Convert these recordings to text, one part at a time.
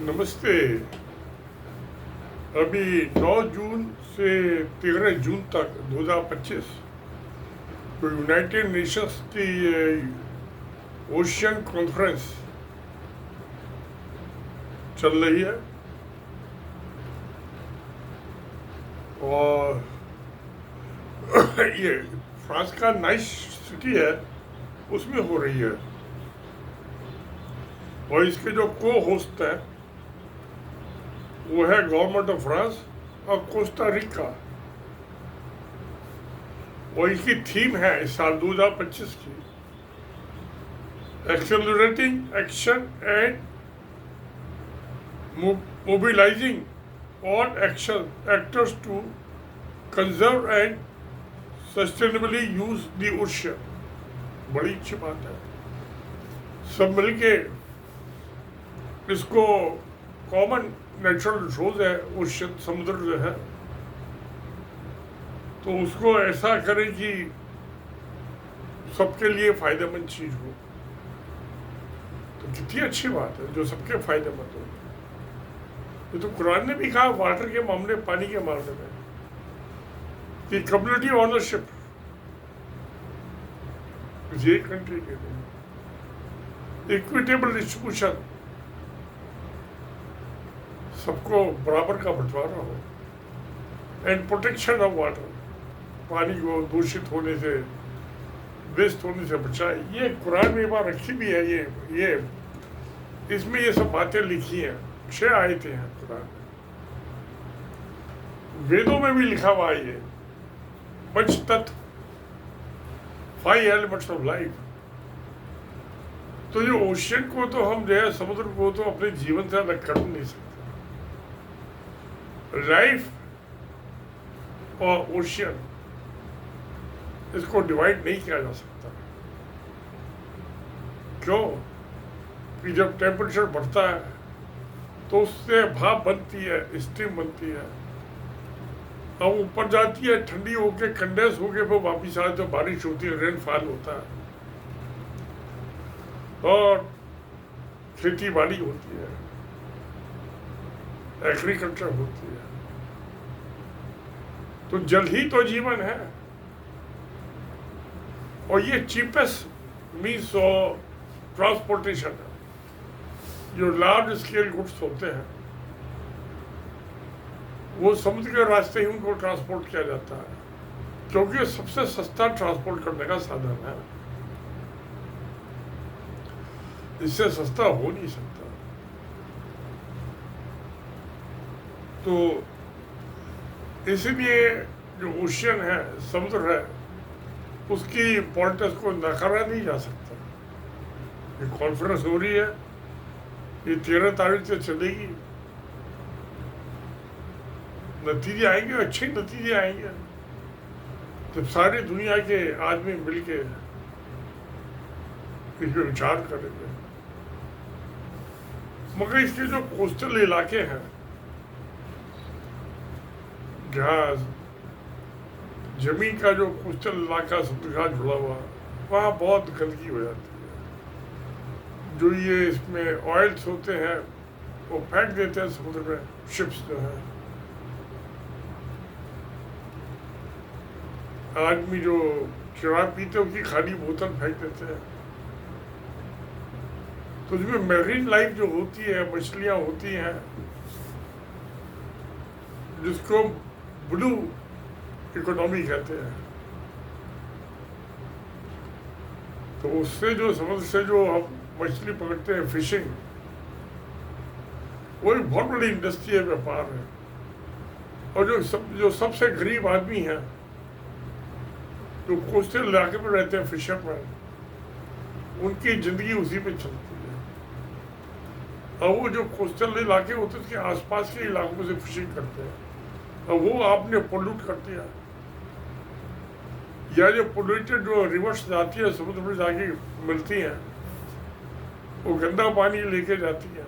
नमस्ते। अभी 9 जून से 13 जून तक 2025 तो यूनाइटेड नेशंस की ओशियन कॉन्फ्रेंस चल रही है और ये फ्रांस का नाइस सिटी है उसमें हो रही है और इसके जो को होस्ट है वो है गवर्नमेंट ऑफ फ्रांस और कोस्टा रिका और इसकी थीम है इस साल 2025 की accelerating action and mobilising all action actors to conserve and sustainably use the ocean. बड़ी अच्छी बात है, सब मिलके इसको कॉमन नेचुरल रिसोर्स है ओशियन, समुद्र जो है, तो उसको ऐसा करें कि सबके लिए फायदेमंद चीज हो। तो कितनी अच्छी बात है जो सबके फायदेमंद हो। ये तो कुरान ने भी कहा वाटर के मामले, पानी के मामले में, कि कम्युनिटी ऑनरशिप ये कंट्री के लिए इक्विटेबल डिस्ट्रीब्यूशन, सबको बराबर का बंटवारा हो, एंड प्रोटेक्शन ऑफ वाटर, पानी को दूषित होने से, वेस्ट होने से बचाए। ये कुरान में बात रखी भी है। ये इसमें ये सब बातें लिखी हैं, 6 आयतें हैं कुरान में। वेदों में भी लिखा हुआ है ये पंच तत्व, 5 एलिमेंट्स ऑफ लाइफ। तो ये ओशियन को तो हम जो है, समुद्र को तो अपने जीवन से अलग कर नहीं सकते। लाइफ और ओशियन, इसको डिवाइड नहीं किया जा सकता। क्यों? कि जब टेम्परेचर बढ़ता है तो उससे भाप बनती है, स्टीम बनती है, अब ऊपर जाती है, ठंडी होके कंडेंस होके वो वापिस आए तो बारिश होती है, रेनफॉल होता है और खेती बाड़ी होती है, एग्रीकल्चर होती है। तो जल ही तो जीवन है और ये चीपेस्ट मीन्स ऑफ ट्रांसपोर्टेशन है। जो लार्ज स्केल गुड्स होते हैं वो समुद्र के रास्ते ही उनको ट्रांसपोर्ट किया जाता है, क्योंकि सबसे सस्ता ट्रांसपोर्ट करने का साधन है। इससे सस्ता हो नहीं सकता। तो इसलिए जो ओशियन है, समुद्र है, उसकी इम्पोर्टेंस को नकारा नहीं जा सकता। ये कॉन्फ्रेंस हो रही है, ये 13 तारीख से चलेगी। नतीजे आएंगे, अच्छे नतीजे आएंगे जब सारी दुनिया के आदमी मिलके इस पर विचार करेंगे। मगर इसके जो कोस्टल इलाके हैं जहाँ जमीन का जो कोस्टल इलाका समुद्र का जुड़ा हुआ, वहाँ बहुत गंदगी हो जाती है। जो ये इसमें ऑयल्स होते हैं वो फेंक देते हैं समुद्र में, शिप्स जो है। आदमी जो शराब पीते हैं उसकी खाली बोतल फेंक देते हैं। तो उसमें मेरीन लाइफ जो होती है, मछलियाँ होती हैं, जिसको ब्लू इकोनॉमी कहते हैं, तो उससे जो समुद्र से जो हम मछली पकड़ते हैं, फिशिंग, वो एक बहुत बड़ी इंडस्ट्री है, व्यापार है। और जो सबसे गरीब आदमी है, जो कोस्टल इलाके में रहते हैं, फिशरमैन, उनकी जिंदगी उसी पे चलती है। और वो जो कोस्टल इलाके होते हैं उसके आसपास के इलाकों से फिशिंग करते हैं, और वो आपने पोल्यूट कर दिया, या जो पोल्यूटेड जो रिवर्स जाती है, समुद्र में जाके मिलती हैं, वो गंदा पानी लेके जाती है,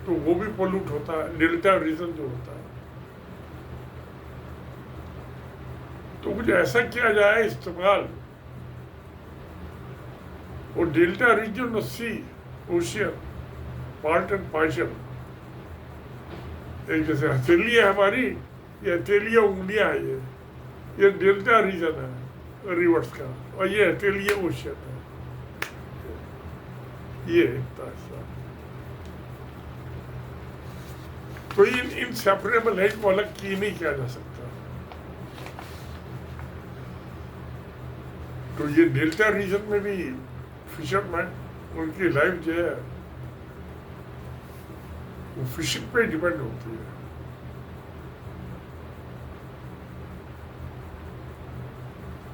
तो वो भी पोल्यूट होता है। डेल्टा रीजन जो होता है, तो कुछ ऐसा किया जाए इस्तेमाल, वो delta region sea ocean, part and partial. एक जैसे हथेली है हमारी, ये हथेलियाँ उंगलियाँ है, ये डेल्टा रीजन है रिवर्स का, और ये हथेली ओशियन है, ये इतना हिस्सा। तो इन इनसेपरेबल है, को अलग की नहीं किया जा सकता। तो ये डेल्टा रीजन में भी फिशरमैन, उनकी लाइफ जो है वो फिशिंग पे डिपेंड होती है।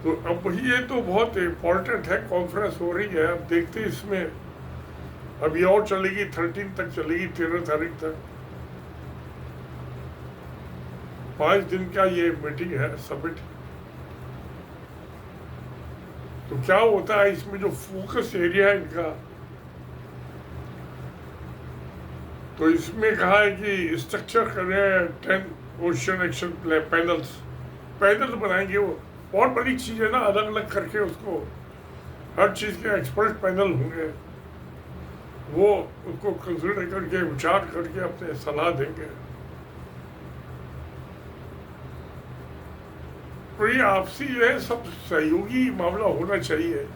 तो अब ये तो बहुत इम्पोर्टेंट है, कॉन्फ्रेंस हो रही है, अब देखते हैं इसमें, अभी और चलेगी, 13 तक चलेगी, 13 तारीख तक 5 दिन का ये मीटिंग है, समिट। तो क्या होता है इसमें, जो फोकस एरिया है इनका, तो इसमें कहा है कि स्ट्रक्चर कर रहे हैं 10 ओशन एक्शन पैनल्स बनाएंगे। वो बहुत बड़ी चीज़ है ना, अलग अलग करके उसको हर चीज़ के एक्सपर्ट पैनल होंगे, वो उसको कंसिडर करके विचार करके अपने सलाह देंगे। तो ये आपसी जो है सब सहयोगी मामला होना चाहिए।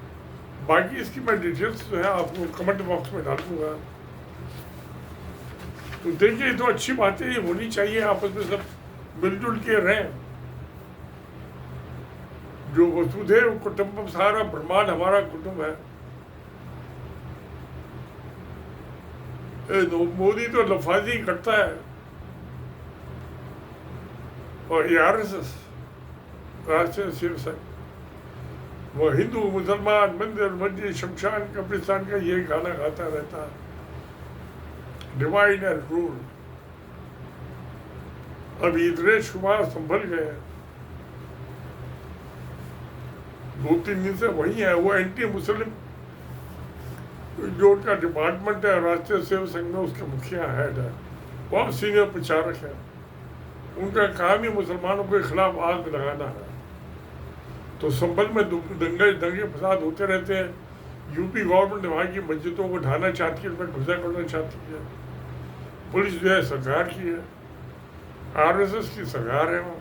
बाकी इसकी मैं डिटेल्स जो है आपको कमेंट बॉक्स में डाल दूंगा। तो देखिए, तो अच्छी बातें ये होनी चाहिए, आपस में सब मिलजुल के रहें। जो वसुधैव कुटुंबकम, सारा ब्रह्मांड हमारा कुटुंब है। मोदी तो लफाजी करता है, और ये RSS राष्ट्रीय शिव संघ, वो हिंदू मुसलमान मंदिर मस्जिद शमशान कब्रिस्तान का ये गाना गाता रहता है, डिवाइड एंड रूल। अब इतने शुमार संभल गए, 2-3 दिन से वही है। वो एंटी मुस्लिम जो उनका डिपार्टमेंट है राष्ट्रीय सेवा संघ में, उसके मुखिया हेड है, बहुत सीनियर प्रचारक है। उनका काम ही मुसलमानों के खिलाफ आग लगाना है। तो संभल में दंगे फसाद होते रहते हैं। यूपी गवर्नमेंट वहाँ की मस्जिदों को ढाना चाहती है, उसमें घुसा करना चाहती है। पुलिस जो है सरकार की है, RSS की सरकार है। वो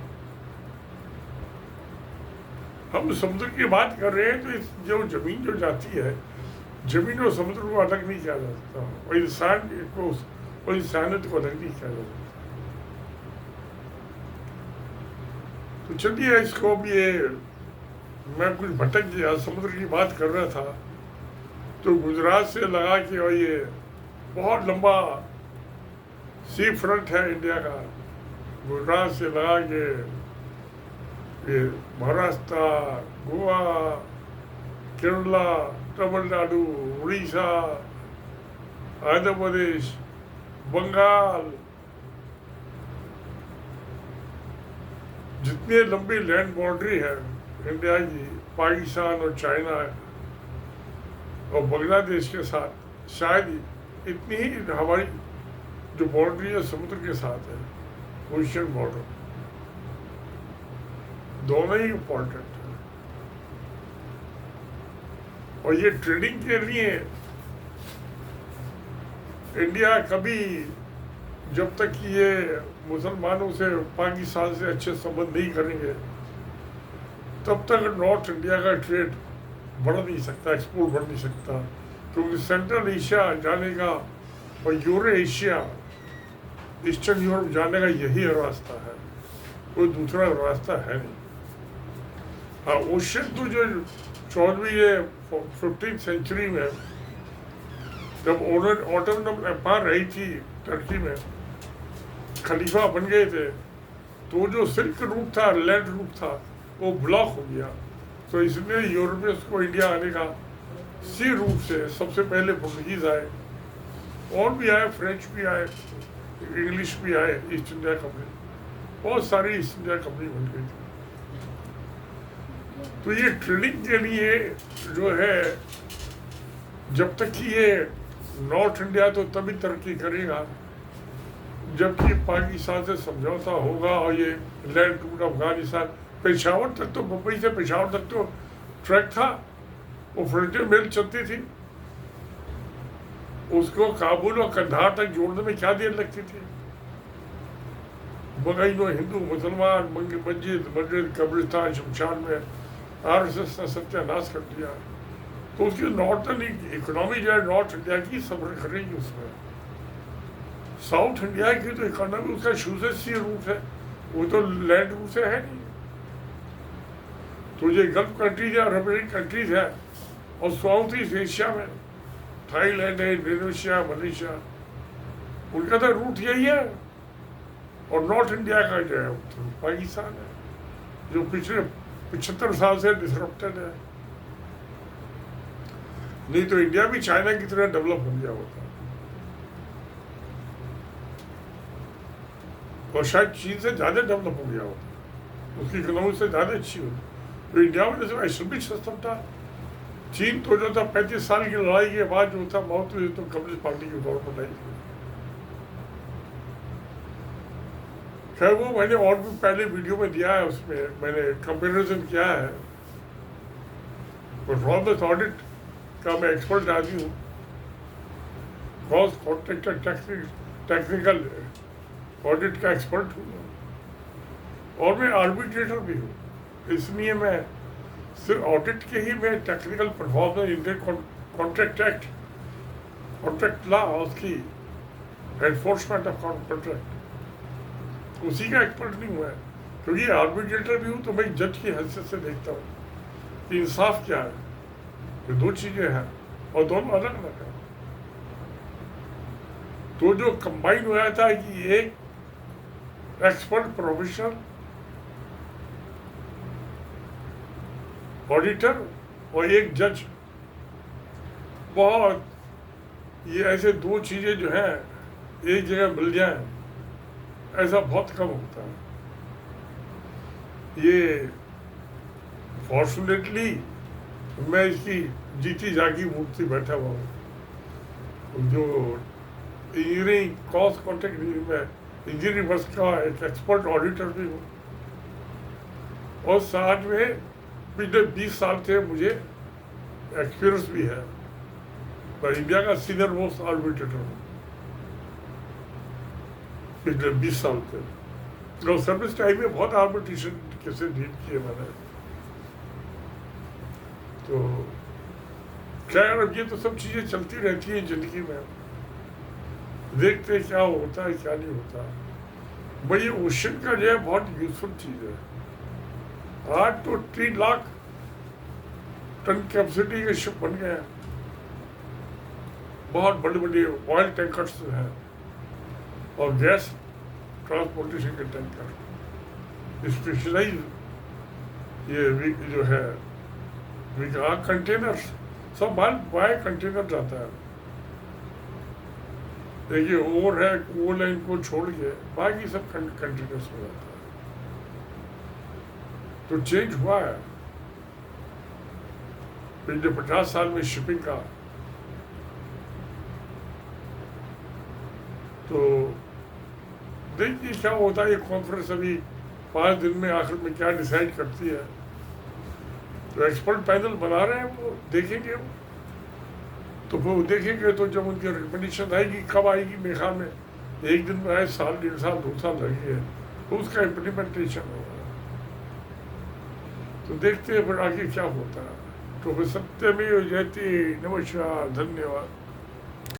हम समुद्र की बात कर रहे हैं, तो इस जो जमीन जो जाती है, जमीन और समुद्र को अलग नहीं किया जा सकता, और इंसान को और इंसानियत को अलग नहीं किया जा सकता। तो चलिए, इसको भी ये मैं कुछ भटक गया, समुद्र की बात कर रहा था। तो गुजरात से लगा के, और ये बहुत लंबा सी फ्रंट है इंडिया का, गुजरात से लगा के ये महाराष्ट्र, गोवा, केरला, तमिलनाडु, उड़ीसा, आंध्र प्रदेश, बंगाल, जितने लंबी लैंड बाउंड्री है इंडिया की, पाकिस्तान और चाइना और बांग्लादेश के साथ, शायद इतनी ही हमारी जो बाउंड्री है समुद्र के साथ है, ओशियन बॉर्डर, दोनों ही इम्पोर्टेंट है। और ये ट्रेडिंग के लिए इंडिया कभी, जब तक ये मुसलमानों से, पाकिस्तान से अच्छे संबंध नहीं करेंगे, तब तक नॉर्थ इंडिया का ट्रेड बढ़ नहीं सकता, एक्सपोर्ट बढ़ नहीं सकता। क्योंकि सेंट्रल एशिया जाने का और यूरो एशिया, ईस्टर्न यूरोप जाने का यही रास्ता है, कोई दूसरा रास्ता है नहीं। हाँ, ओशियन तो जो 15वीं सेंचुरी में जब ऑटोनॉमस एम्पायर रही थी टर्की में, खलीफा बन गए थे, तो जो सिल्क रूट था, लैंड रूट था, वो ब्लॉक हो गया। तो इसलिए यूरोपियंस को इंडिया आने का सी रूट से सबसे पहले पोर्टुगीज आए, और भी आए, फ्रेंच भी आए, इंग्लिश भी आए, ईस्ट इंडिया कंपनी, बहुत सारी ईस्ट इंडिया कंपनी बन गई थी। तो ये ट्रेडिंग के लिए जो है, जब तक कि ये नॉर्थ इंडिया तो तभी तरक्की करेगा जबकि पाकिस्तान से समझौता होगा, और ये लैंड रूट अफगानिस्तान, पेशावर तक तो, मुंबई से पेशावर तक तो ट्रैक था, वो फ्रंटियर मेल चलती थी। उसको काबुल और कंधार तक जोड़ने में क्या देर लगती थी? मगइनो हिंदू मुसलमान मस्जिद मस्जिद कब्रिस्तान शमशान में RSS ने सत्यानाश कर दिया। तो उसकी नॉर्थर्न इकोनॉमी जो है नॉर्थ इंडिया की सफर कर रही है उसमें। साउथ इंडिया की तो इकोनॉमी उसका शूजेस्ट रूट है, वो तो लैंड रूट से है नहीं। तो ये गल्फ कंट्रीज है, अरब कंट्रीज है, और साउथ ईस्ट एशिया में थाईलैंड है, इंडोनेशिया, मलेशिया, उनका तो रूट यही है। और नॉर्थ इंडिया का जो है तो पाकिस्तान है, जो पिछले 75 साल से डिसरप्टेड है। नहीं तो इंडिया भी चाइना की तरह डेवलप हो गया होता, और शायद चीन से ज़्यादा डेवलप हो गया होता, उसकी इकोनॉमी से ज़्यादा अच्छी होती। तो इंडिया में जैसे आइसोलेट सिस्टम था। चीन तो जो था 35 साल की लड़ाई के बाद जो था मौत हुई, तो कम्युनिस्ट पार्टी की गवर्नमेंट आई थी। खैर वो मैंने और भी पहले वीडियो में दिया है, उसमें मैंने कंपेरिजन किया है। परफॉर्मेंस ऑडिट का मैं एक्सपर्ट आदमी हूँ, कॉस्ट कॉन्ट्रैक्टर टेक्निकल ऑडिट का एक्सपर्ट हूँ, और मैं आर्बिट्रेटर भी हूँ। इसलिए मैं सिर्फ ऑडिट के ही मैं technical performance Indian contract act, contract law, उसकी एनफोर्समेंट ऑफ कॉन्ट्रैक्ट, उसी का एक्सपर्ट नहीं हुआ है। क्योंकि आर्बिट्रेटर भी हूँ तो मैं जज की हैसियत से देखता हूँ कि इंसाफ क्या है। ये दो चीज़ें हैं और दोनों अलग अलग हैं। तो जो कंबाइन हुआ था कि एक एक्सपर्ट प्रोफेशनल ऑडिटर और एक जज, बहुत ये ऐसे दो चीज़ें जो हैं एक जगह मिल जाएं, ऐसा बहुत कम होता है। ये फॉर्चुनेटली मैं इसकी जीती जागी मूर्ति बैठा हुआ हूँ। जो इंजीनियरिंग कॉस्ट कॉन्ट्रैक्ट में इंजीनियरिंग वर्ष का एक एक्सपर्ट ऑडिटर भी हूँ, और साथ में पिछले 20 साल से मुझे एक्सपीरियंस भी है। मैं इंडिया का सीनियर मोस्ट आर्बिट्रेटर हूँ पिछले 20 साल से, और सर्विस टाइम में बहुत आर्बिट्रेशन कैसे डील किए मैंने। तो खैर अब ये तो सब चीज़ें चलती रहती हैं ज़िंदगी में, देखते क्या होता है क्या नहीं होता। भाई ओशन का जो है बहुत यूजफुल चीज़ है। आज तो 3 लाख टन कैपेसिटी के शिप बन गए हैं, बहुत बड़े बड़े ऑयल टैंकर्स हैं और गैस ट्रांसपोर्टेशन के टैंकर, स्पेशलाइज ये जो है कंटेनर्स, सब माल बाय कंटेनर जाता है। देखिए और है कोल लाइन को छोड़ के बाकी सब कंटेनर्स में जाता है। तो चेंज हुआ है पिछले 50 साल में शिपिंग का। तो देखिए क्या होता है। ये कॉन्फ्रेंस अभी 5 दिन में आखिर में क्या डिसाइड करती है। तो एक्सपर्ट पैनल बना रहे हैं, वो देखेंगे वो। तो वो देखेंगे तो जब उनकी रिकमेंडेशन आएगी, कब आएगी, मेरे ख्याल में 1 दिन में आए, साल 1.5 साल 2 साल लगेंगे, तो उसका इम्प्लीमेंटेशन होगा। तो देखते हैं फिर आगे क्या होता है। तो सत्यमेव जयते। नमस्कार, धन्यवाद।